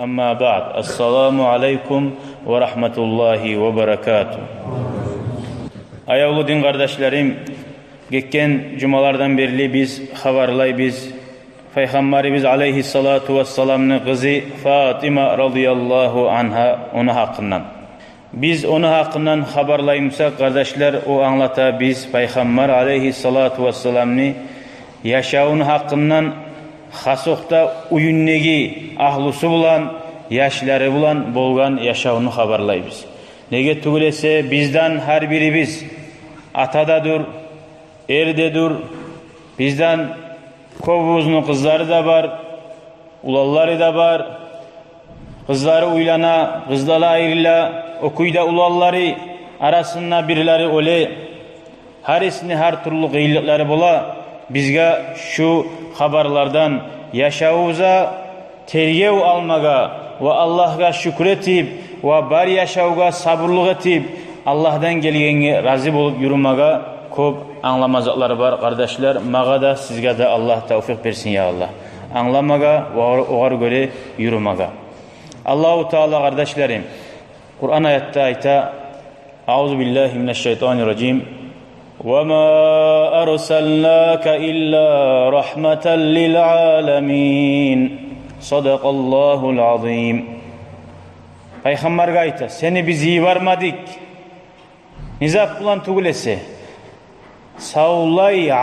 Amma ba'd. Assalamu alaikum ve rahmetullahi ve berekatuh. Ayavlı din kardeşlerim, geçen cumalardan beri biz haberlayız. Peygamberimiz aleyhissalatu vesselam'ın kızı Fatima radıyallahu anha onun hakkından. Biz onun hakkından haberlayımsak kardeşler, o anlata biz Peygamber aleyhissalatu vesselam'ın yaşağının hakkından hasokta uyunnegi ahlusu bulan, yaşları bulan bolgan yaşağını haberlayız. Nege tugulese bizden her birimiz atadadır, erdedir, bizden kovuzun kızları da var, ulalları da var. Kızları uylana, kızlara ayrıla, okuyda ulalları arasında birileri öyle. Harisini her türlü gıylıkları bola. Bizge şu haberlerden yaşauza tergev almaga ve Allah'a şükretip ve bari yaşauga sabırlık etip Allah'tan gelgeni razı bulup yürümaga çok anlamazlıkları var kardeşler. Maga da sizge de Allah tevfik versin ya Allah. Anlamaga ve oğar göre yürümaga. Allahu Teala kardeşlerim, Kur'an ayette ayta Euzubillahimineşşeytanirracim وَمَا أَرْسَلْنَاكَ إِلَّا رَحْمَةً لِلْعَالَمِينَ صَدَقَ اللّٰهُ الْعَظِيمُ. Peygamber gayta seni biz iyi varmadık. Nizap bulan tugulesi Saulay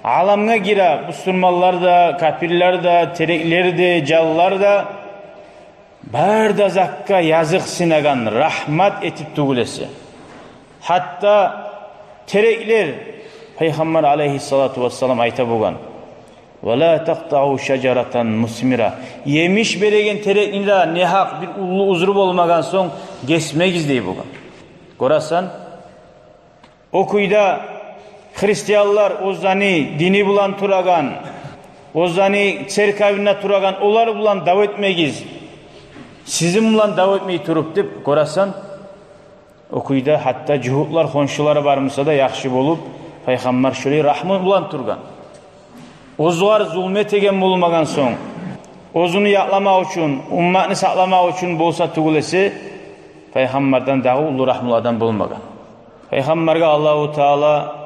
alamına gira Müslümanlar da, kafirler da, terekler de, callar da barda zakka yazık sinagan rahmat etip tugulesi. Hatta terekler Peygamber aleyhissalatu vesselam ayta bugan وَلَا تَقْطَعُوا شَجَرَةً مُسْمِرًا yemiş beregen terekinde ne hak bir ulu uzrup olmagan son kesmegiz dey bugan. Korasan okuyda Hristiyanlar ozani dini bulan turagan, ozani çerkavine turagan, olar bulan davet etmegiz. Sizin bulan davet etmeyi turup dip korasan okuyda hatta cuhutlar, honşuları varmasa da yakşı bolup Peygamber şöyle rahmet bulan turgan. Ozular zulmet egen bulmagan son, ozunu yaklama için, ummatını saklama için bolsa tugulesi Peygamberden dağı ulu rahmuladan bulmagan. Peygamberge Allahu Teala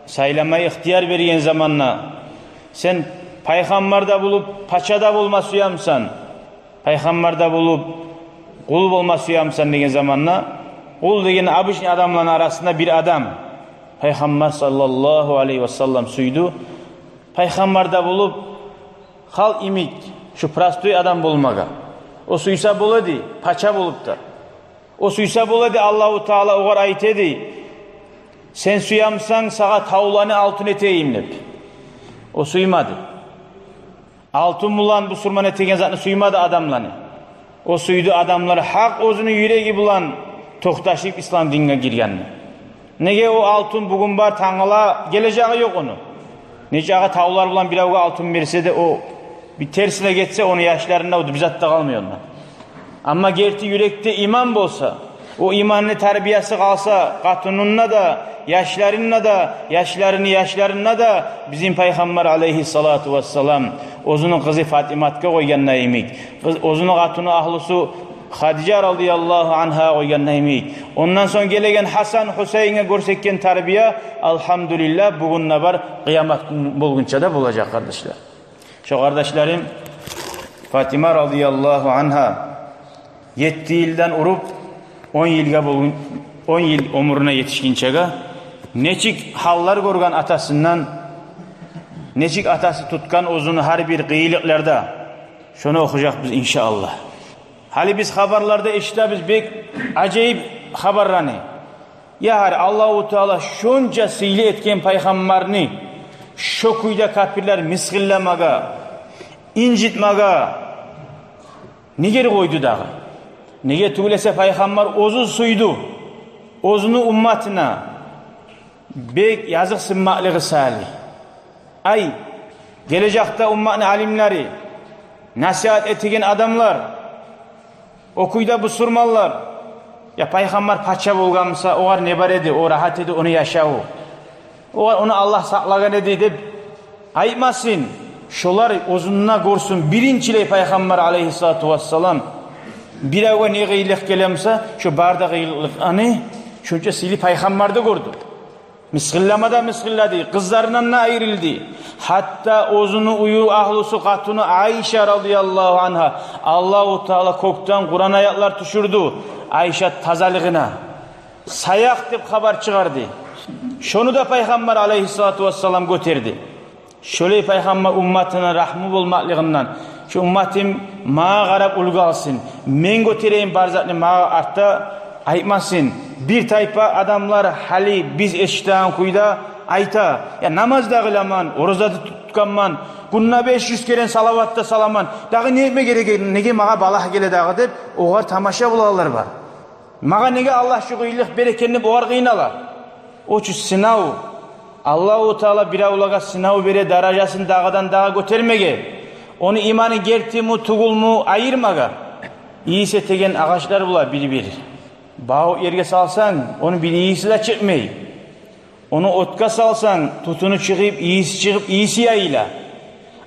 saylamaya ihtiyar veriyen zamanla sen Peygamber'de bulup paçada bulması uyamsan, Peygamber'de bulup kul bulması uyamsan degen zamanla kul degen abişin adamların arasında bir adam Peygamber sallallahu aleyhi ve sellem suydu. Peygamber'de bulup hal imik şu prastoy adam bulmaga. O suysa buladı paça bulup da. O suysa buladı Allahu Teala oğar ayet edi. Sen suyamsan sağa tavlanı altın eteyim dep. O suymadı. Altın bulan bu surman etegen zatını suymadı adamlarını. O suydu adamları hak ozunu yüreği bulan tohtaşıp İslam dinine girgenini. Nege o altın bugün var tanıla geleceği yok onu. Nece tavlar bulan bir avuga altın verirse de o bir tersine geçse onu yaşlarında o bizatta kalmıyor onlar. Ama gerti yürekte iman bolsa, o imanın terbiyesi kalsa katununla da, yaşlarına da bizim Peygamber aleyhissalatu vesselam ozunun kızı Fatimatka koyganna emik. Ozunun katunu ahlusu Hadice radıyallahu anha koyganna emik. Ondan sonra gelegen Hasan Hüseyin'e görsekken terbiye elhamdülillah bugün ne var? Kıyamet bulgunca da bulacak kardeşler. Şu kardeşlerim Fatima radıyallahu anha 7 yıldan urup 10 yıl umuruna yetişkinçege neçik hallar görgen atasından, neçik atası tutkan ozunu her bir gıyılıklarda şunu okuyacak biz inşallah. Hali biz haberlerde işte biz bek acayip haberrani. Ya har Allahu Teala şunca sili etken peygamberini şokuyda kafirler misgillemaga, incitmaga niger koydu dağı. Nege tugulese Peygamber ozu suydu. Ozunu ummatına bek yazık sımmaklığı salih. Ay gelecekte ummatın alimleri nasihat etigen adamlar okuyda bu surmallar ya Peygamber paça bolgansa oğar ne bar edi, o rahat edi, onu yaşağı. Oğar onu Allah saklagan edi deb aytmasın. Şolar ozununa gorsun birinçiley Peygamber aleyhissalatu vesselam biravga ne gıylık gelemse şu barda gıylık anı şunca sili Peygamber'de gördü. Misgillamada misgilladı, kızlarından ayrıldı. Hatta ozunu uyu ahlusu katunu Ayşe radıyallahu anha Allahu Teala koktan Kur'an ayetler düşürdü. Ayşe tazalığına sayak dep haber çıkardı. Şonu da Peygamber aleyhissalatu vesselam götürdü. Şöyle Peygamber ümmetine rahmi olmaklığından şu ümmetim mağa garap ulgu alsın. Men götüreyim barzatını mağa artta aytmasın. Bir tayfa adamlar hali biz eşitağın kuyda ayta. Ya namazda kılaman, orozada tutkanman, kunna 500 keren salavatta salaman. Dağı ne etme gerek, nege mağa balah gele dağı deyip oğar tamaşa bulallar var. Mağa nege Allah şu gıyılık berekenini oğar kıynalar. O çü sınav. Allah-u Teala bir avlaga sınav bere darajasını dağdan dağa götürmege. Onu imanı gerti mu, tugul mu ayırmaga. İyisi tegen ağaçlar bula biri. Bağı yerge salsan onu bir iyisi de çıkmay. Onu otka salsan tutunu çıkıp iyisi çıkıp iyisi yayla.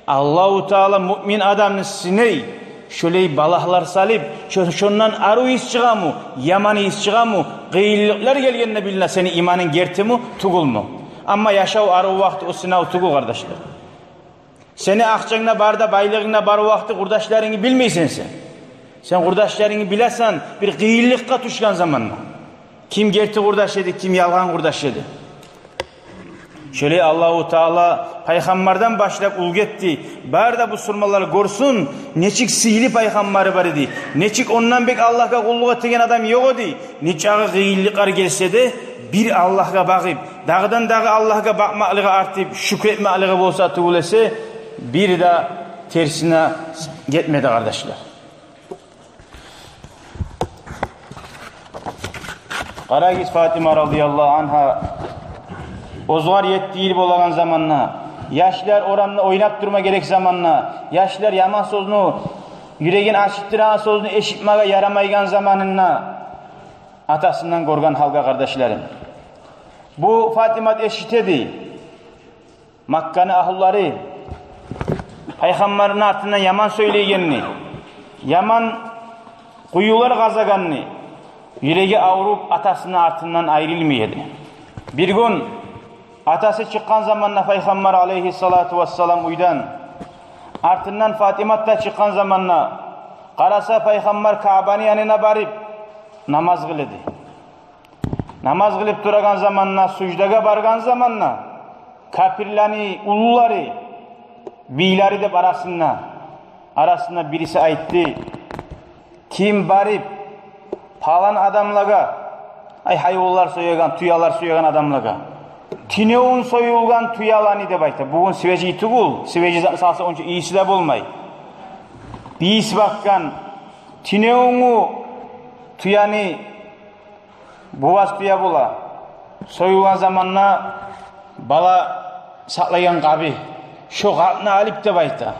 Allah-u Teala mümin adamını siney. Şöyle balahlar salip şondan aru is çığa mı, yaman is çığa mı, gıyılıklar gelgenine biline seni imanın gerti mu, tugul mu? Ama yaşav arı vakti o sınav tugu kardeşler. Seni akçağına barda baylığına bar vakti kurdaşlarını bilmeysin sen. Sen kurdaşlarını bilesen bir gıyıllıkka tuşkan zamanla. Kim gerti kurdaş edi, kim yalgan kurdaş edi. Şöyle Allah-u Teala Peygamberden başlayıp ulgetti. Barda bu surmaları görsün. Neçik sihli Peygamberi var idi. Neçik ondan bek Allah'a kulluğa tegen adam yok idi. Neçağı gıyıllıklar gelse de bir Allah'a bakıp dağdan dağı Allah'a bakmaklığı artıp şükretmekliği bolsa tuğulese bir de tersine gitmedi kardeşler. Karagiz Fatıma radıyallahu anha ozgar 7 yıl bolan zamanla yaşlar oranla oynap durma gerek zamanla yaşlar yaman sözünü yüreğin açıktıran sözünü eşitmeye yaramaygan zamanına atasından korgan halka kardeşlerim. Bu Fatıma eşitedi. Makka'nın ahulları Peygamberin ardından yaman söyleyenini, yaman kuyular kazaganını, yüreği avrup atasının ardından ayrılmaydı. Bir gün atası çıkan zamanla Peygamber aleyhissalatu vesselam uydan, ardından Fatıma da çıkan zamanla karasa Peygamber Ka'banın yanına barıp namaz kılıdı. Namaz kılıp duragan zamanla, sucdaga bargan zamanla kafirlani, uluları, biyleri de arasında birisi aytti. Kim barıp palan adamlaga, hayvanlar soyugan, tuyalar soyugan adamlaga, tineun soyulgan tuyalani de bayta. Bugün sveci tugul, sveci salsa onca iyisi de bulmay. Biz bakkan tineunu tuyani buvas tuya bula. Soyulgan zamanla bala saklayan qabi. Şu qabını alip de bayta.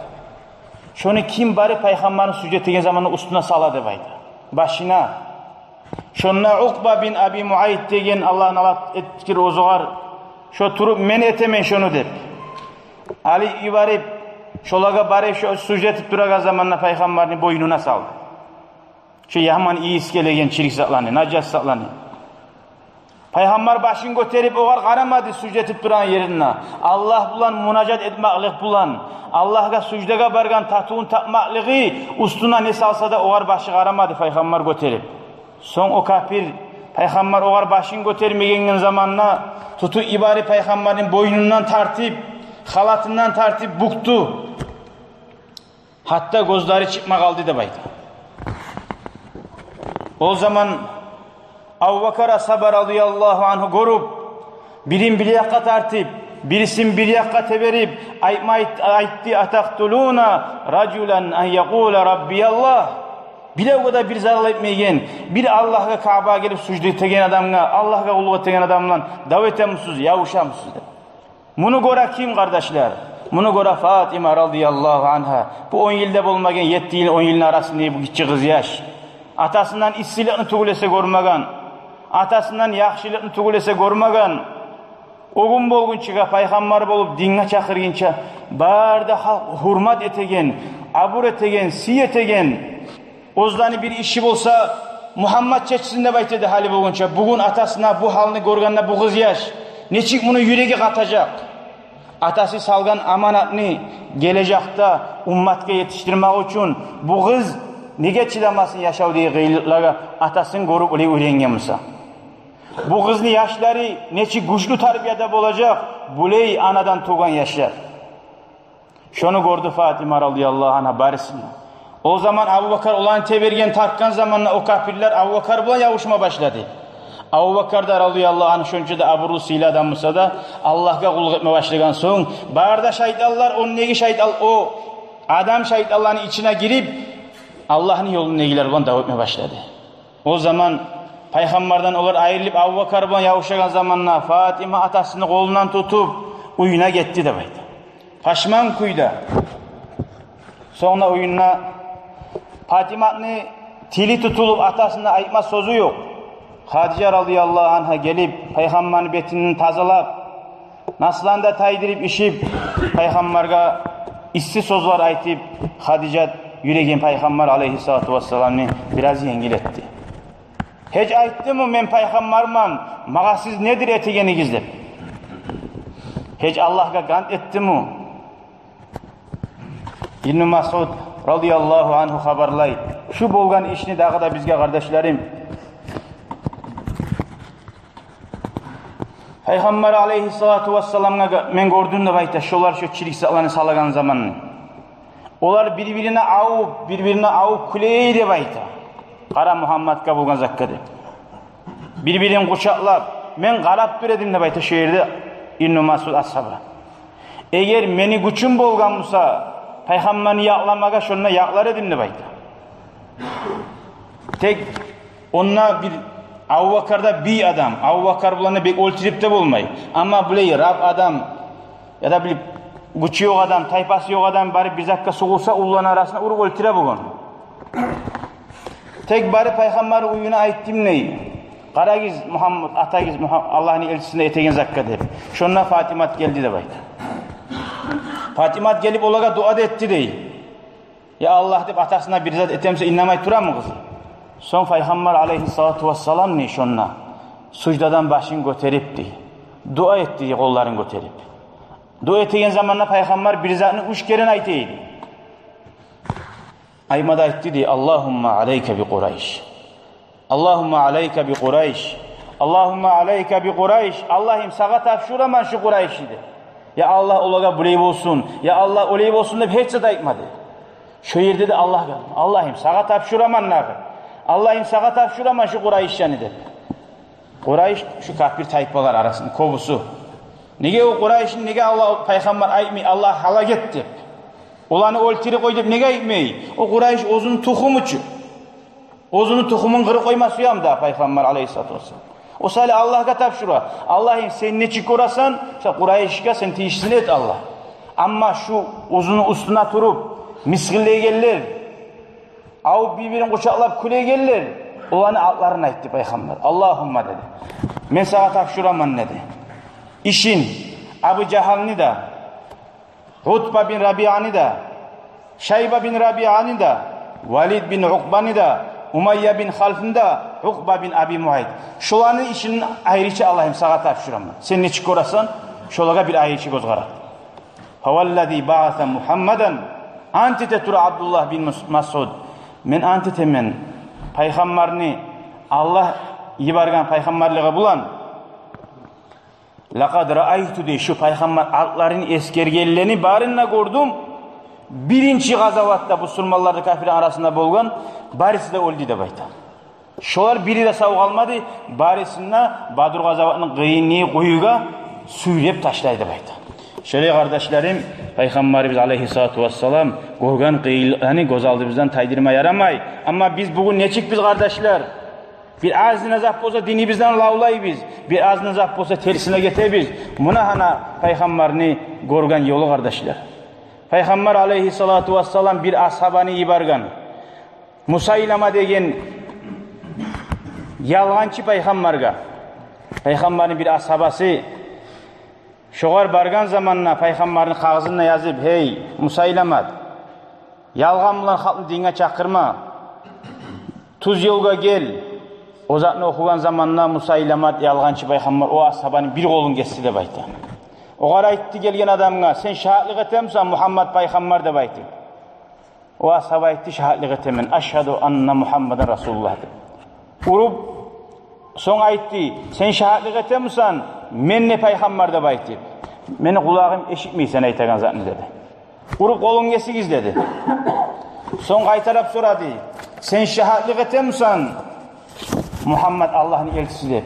Şunu kim bari Peygamberin sücdet egen zamanla üstüne sala de bayta. Başına. Şunna Ukba bin Abi Muayt degen Allah'ın alat etkir ozugar. Şu turup men etemen şunu der. Ali ibarip şolaga bari şu sücdet duraga zamanla Peygamberin boynuna saldı. Şu yaman iyi iskelegen çirik saklanı, najas saklanı. Peygamber başını götürüp oğar karamadı sücdet duran yerine. Allah bulan münacat etmeklik bulan. Allah'a sücdega bargan tatuğun tapmaklığı üstüne ne salsa da oğar başı karamadı Peygamber götürüp. Son o kafir Peygamber oğar başını götürmeyen zamanla tutu ibari Peygamberin boynundan tartıp, halatından tartıp buktu. Hatta gözleri çıkma kaldı da baydı. O zaman Abu Bakar Sabar radıyallahu anhu gorup birin bir yakka tartıp birisin bir yakka teberip aytti ataktuluna raculan en yekule rabbiyallah bile o kadar bir zarar etmeyen bir Allah'a Kaaba gelip sucdu tegen adamla Allah'a kulluğa tegen adamla davet emusuz yavuşamusuz. Bunu gora kim kardeşler? Bunu gora Fatıma radıyallahu anha. Bu 10 yılda bulmagan 7 yıl 10 yılın arasında bu gitçi kız yaş. Atasından işçilikni tugulese görmegen, atasından yaxşılıkni tugulese görmegen, O gün bolgunçuga paygambar bolup dinge çakırgınça barda hurmat etegen, abur etegen, si etegen ozlani bir işi bolsa Muhammed çeçsin dep aytdı hali bolgunça. Bugün atasına bu halını görganda bu kız yaş. Neçik bunu yüreği katacak. Atası salgan amanatını gelecekte ummatga yetiştirmek için bu kız nege çıdamasın yaşav diye gıylıklara atasını görüp öyle öğrengen mısa? Bu kızın yaşları neçik güçlü tarbiyede olacak. Buley anadan tuğan yaşlar. Şunu gördü Fatıma radıyallahu anh'a barisinde. O zaman Abu Bakar olan tebergen tartkan zamanla o kafirler Abu Bakar bulan yavuşma başladı. Abu Bakar da radıyallahu anh şunca da aburlu sıyla adamısa da Allah'a kulluk etme başlayan son barda şahitler onun negi şahit o adam şahitlerin içine girip Allah'ın yolunu negiler bulan davet etme başladı. O zaman Peygamberden onlar ayrılıp Abu Bakar bulan yavuşayan zamanla Fatıma atasını kolundan tutup uyuna gitti de baydı. Paşman kuyda. Sonra oyununa Fatıma'nın tili tutulup atasına aytma sözü yok. Hadice radıyallahu anh'a gelip Peygamber'in betini tazalap naslanda taydırıp işip Peygamber'e issi sözler aytıp Hadice yüreğin Peygamber aleyhissalatu vesselam'ı biraz yengil etti. Hiç ayttı mı men Peygamber'man mağa siz nedir etegeni gizlep? Hiç Allah'a gant etti mi? İbn Mas'ud radıyallahu anhu haberlay. Şu bolgan işini dağı da bizge kardeşlerim. Peygamber aleyhissalatu vesselam'a men gördüğümde bayta şolar şu çirik sağlanı salagan zamanını. Olar birbirine avup kuleydi bayta. Kara Muhammed'ga bolgan zakkadı. Birbirini kucaklap men qarap düredim de bayta şu yerde İbn Mas'ud ashabı. Eğer meni güçüm bolgan olsa Peygamber'ini yaklamaga şonuna yaklar edim de bayta. Tek onna bir Abu Bakar'da bir adam, Abu Bakar bulanı bek oltirip de bulmay. Ama böyle Rab adam ya da bir güçü yok adam, tayfası yok adam bari bir dakika soğulsa ulan arasında urup oltire bugun. Tek bari Peygamber uyuna ayttim neyi? Karagiz Muhammed, Atagiz Muhammed, Allah'ın elçisinde etegen zakka der. Şonuna Fatıma geldi de bayta. Fatıma gelip olaga dua da etti dey. Ya Allah deyip atasına bir zat etemse innamay tura mı kızı? Son Peygamber aleyhissalatu vesselam ne şonuna? Sucdadan başını göterip dey. Dua etti kollarını göterip. Dua ettiğin zamanla Peygamber bir zatını üç kere aytıydı. Aymada etti dey. Allahumma aleyke bi Kureyş. Allahumma aleyke bi Kureyş. Allahumma aleyke bi Kureyş. Allah'ım sağa tavşuraman şu Kureyş'idi. Ya Allah olaga buleyb olsun. Ya Allah oleyb olsun deyip hiç de aytmadı. Şu yerde de Allah'ım sağa tavşuraman nağı. Allah'ım sağa tavşuraman şu Kureyş'yani de. Kureyş şu kafir tayfalar arasında kovusu. Nege o Kureyş'in nege Allah Peygamber aytmay Allah halak etti. Olanı oltiri koy deyip nege aytmay? O Kureyş ozunu tuxumuçu. Ozunu tuxumun kırı koyması yam da Peygamber aleyhissalatu vesselam. O sali Allah'a tavşura. Allah'ım sen ne çıkorasan, Kureyş'e sen tişsini et Allah. Ama şu uzunu üstüne turup miskilleye gelirler. Av birbirini kucaklap kuleye gelirler. Olanı altlarına etti Peygamber. Allahumma dedi. Men sana tavşuraman dedi. İşin Abu Cehal'ni da, Utba bin Rabi'ani da, Şeyba bin Rabi'ani da, Valid bin Ukba'ni da, Umayya bin Half'ın da, Ukba bin Abi Muayt. Şolanın işinin ayrıca Allah'ım sağa tavşuraman. Sen ne çıkorasan, şolaga bir ayrıca gözgarak. Havalladi ba'atha Muhammeden antite tura Abdullah bin Mas'ud. Men antite men Peygamberini Allah yibargan Peygamberliğe bulan laqad ra'aytu de şu Peygamber altların eskergellerini barınla gördüm. Birinci gazavatta bu Müslümanlarla kafirler arasında bolgan barisi de oldu da bayta. Şolar biri de sağ kalmadı. Barisinde Badr gazavatının kıyını kuyuga süylep taşlaydı bayta. Şöyle kardeşlerim, Peygamberimiz aleyhissalatu vesselam gorgan kıyılarını gözaldığımızdan taydırma yaramay. Ama biz bugün neçik biz kardeşler? Bir ağzına zaf olsa dinimizden lavlay biz. Bir ağzına zaf olsa tersine getir biz. Buna hana Peygamberini gorgan yolu kardeşler. Peygamber aleyhissalatu vesselam bir ashabani ibargan. Musaylama degen yalğançı Peygamberga. Peygamberin bir ashabası Şoğar bargan zamanına paygambarın kağızına yazıp, hey Musaylamat, yalgan bulan halkını dine çakırma, tuz yolga gel. O zatını okugan zamanına Musaylamat, yalgançı paygambar o ashabanın bir kolun geçti de baytı. O gara aytti gelgen adamına, sen şahitlik etemsen Muhammed paygambar de baytı. O ashaba aytti şahitlik etemen, aşhadu anna Muhammeden Resulullah de. Urup son aytti, sen şahitlik etemsen men ne paygambar de baytı. Meni kulağım eşitmeysen aytagan zatını dedi. Urup kolun geçsiz dedi. Son kaytarıp soradı, sen şahitlik etemsen Muhammed Allah'ın elçisi de.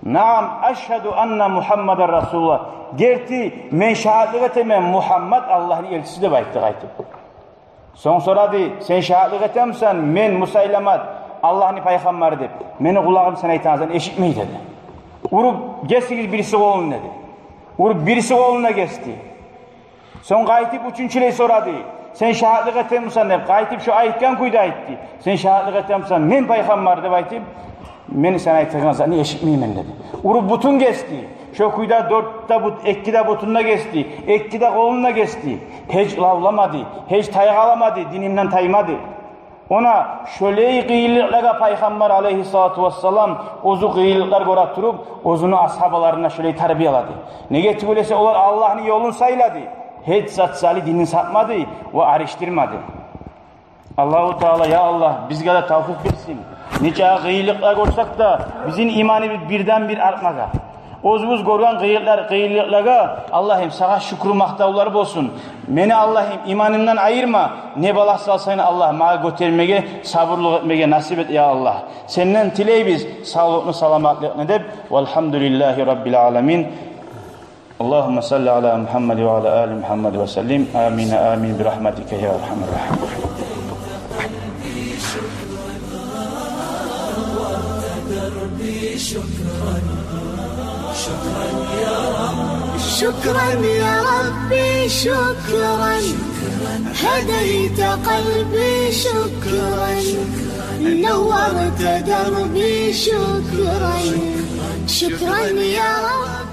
Naam eşhedü enne Muhammeden Resulullah. Gerti men şahitlik etemem Muhammed Allah'ın elçisi de baytı kaytıp. Son soradı, sen şahitlik etemsen men Musaylamat Allah'ın peygamber de. Meni kulağım sen aytansan eşitmeyi dedi. Urup geçsiz birisi oğlun dedi. Urup birisi oğluna geçti. Son kaytıp üçüncüleyi soradı. Sen şahitlik etemsen de. Kaytıp şu aytken kuyda aytti. Sen şahitlik etemsen men peygamber de baytıp. Meni sen aytansan eşitmeyim ben dedi. Urup butun geçti. Şu kuyda dörtte but, ekkide butununa geçti. Ekkide koluna geçti. Hiç lavlamadı. Hiç taygalamadı. Dinimden taymadı. Ona şöyle kıyılıklara paygamber aleyhissalatu vesselam ozu kıyılıklar göratırıp ozunu ashabalarına şöyle terbiyeladı. Ne getir öylese onlar Allah'ın yolunu sayladı. Hiç satsali dinini satmadı ve arıştırmadı. Allahu Teala ya Allah bizge de tavfik versin. Nice kıyılıklar görsak da bizim imanı birden bir artmaga. Ozumuz görgen kıyılıklara Allah'ım sana şükrü maktavları bolsun. Meni Allah'ım imanımdan ayırma. Ne balah salsayın Allah mağa götürmege, sabırlık etmege nasip et ya Allah. Senden tileybiz sağlıklı salamatlık edip velhamdülillahi rabbil alemin. Allahümme salli ala Muhammed ve ala ali Muhammed ve sellim. Amin amin bi rahmetike ya erhamer rahim. شكرا يا ربي شكرا هديت قلبي شكرا نورت دربي شكرا شكرا يا رب